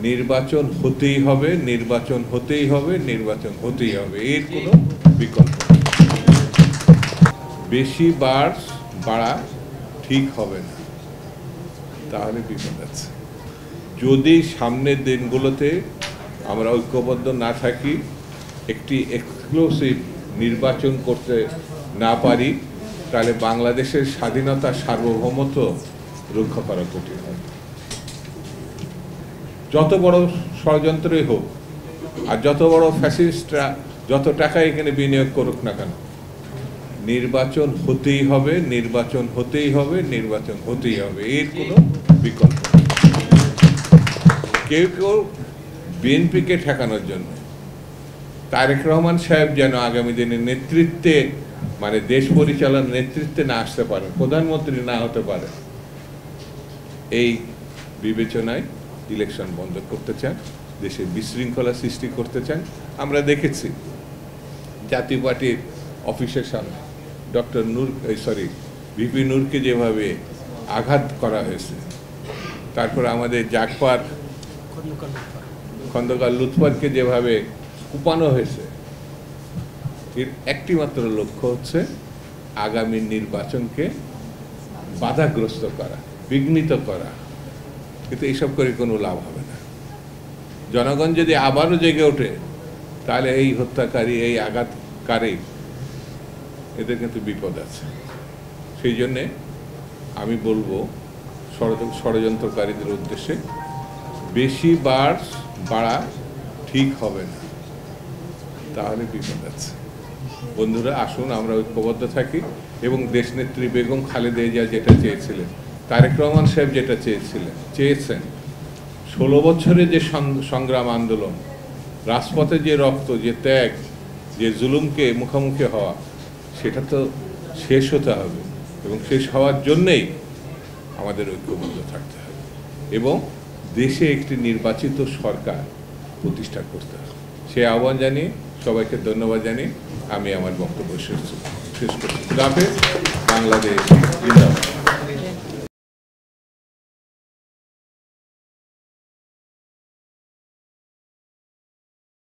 নির্বাচন হতেই হবে, নির্বাচন হতেই হবে, নির্বাচন হতেই হবে, এর কোনো বিকল্প নেই। বেশি বাড়া ঠিক হবে না, তাহলে বিপদ আছে। যদি সামনের দিনগুলোতে আমরা ঐক্যবদ্ধ না থাকি, একটি এক্সক্লুসিভ নির্বাচন করতে না পারি, তাহলে বাংলাদেশের স্বাধীনতা সার্বভৌমত্ব রক্ষা করা কঠিন হবে। যত বড় ষড়যন্ত্রই হোক আর যত বড় ফ্যাসিস্টরা যত টাকা এখানে বিনিয়োগ করুক না কেন, নির্বাচন হতেই হবে, নির্বাচন হতেই হবে, নির্বাচন হতেই হবে, এর কোনো বিকল্প নেই। কেউ কেউ বিএনপিকে ঠেকানোর জন্য তারেক রহমান সাহেব যেন আগামী দিনের নেতৃত্বে, মানে দেশ পরিচালনার নেতৃত্বে না আসতে পারে, প্রধানমন্ত্রী না হতে পারে, এই বিবেচনায় ইলেকশন বন্ধ করতে চান, দেশে বিশৃঙ্খলা সৃষ্টি করতে চান। আমরা দেখেছি জাতীয় পার্টির অফিসের সামনে ভিপি নূরকে যেভাবে আঘাত করা হয়েছে, তারপর আমাদের জাগপার খন্দকার লুৎফরকে যেভাবে কুপানো হয়েছে, এর একটি মাত্র লক্ষ্য হচ্ছে আগামী নির্বাচনকে বাধাগ্রস্ত করা, বিঘ্নিত করা। কিন্তু এইসব করে কোনো লাভ হবে না। জনগণ যদি আবারও জেগে ওঠে, তাহলে এই হত্যাকারী, এই আঘাতকারী, এদের কিন্তু বিপদ আছে। সেই জন্যে আমি বলবো ষড়যন্ত্রকারীদের উদ্দেশ্যে, বেশি বাড়া ঠিক হবে না, তাহলে বিপদ আছে। বন্ধুরা, আসুন আমরা ঐক্যবদ্ধ থাকি এবং দেশনেত্রী বেগম খালেদা জিয়া যেটা চেয়েছিলেন, তারেক রহমান সাহেব যেটা চেয়েছেন, 16 বছরের যে সংগ্রাম আন্দোলন, রাজপথে যে রক্ত, যে ত্যাগ, যে জুলুমকে মুখোমুখি হওয়া, সেটা তো শেষ হতে হবে এবং শেষ হওয়ার জন্যেই আমাদের ঐক্যবদ্ধ থাকতে হবে এবং দেশে একটি নির্বাচিত সরকার প্রতিষ্ঠা করতে হবে। সেই আহ্বান জানিয়ে সবাইকে ধন্যবাদ জানিয়ে আমি আমার বক্তব্য শেষ করছি। বাংলাদেশ জিন্দাবাদ।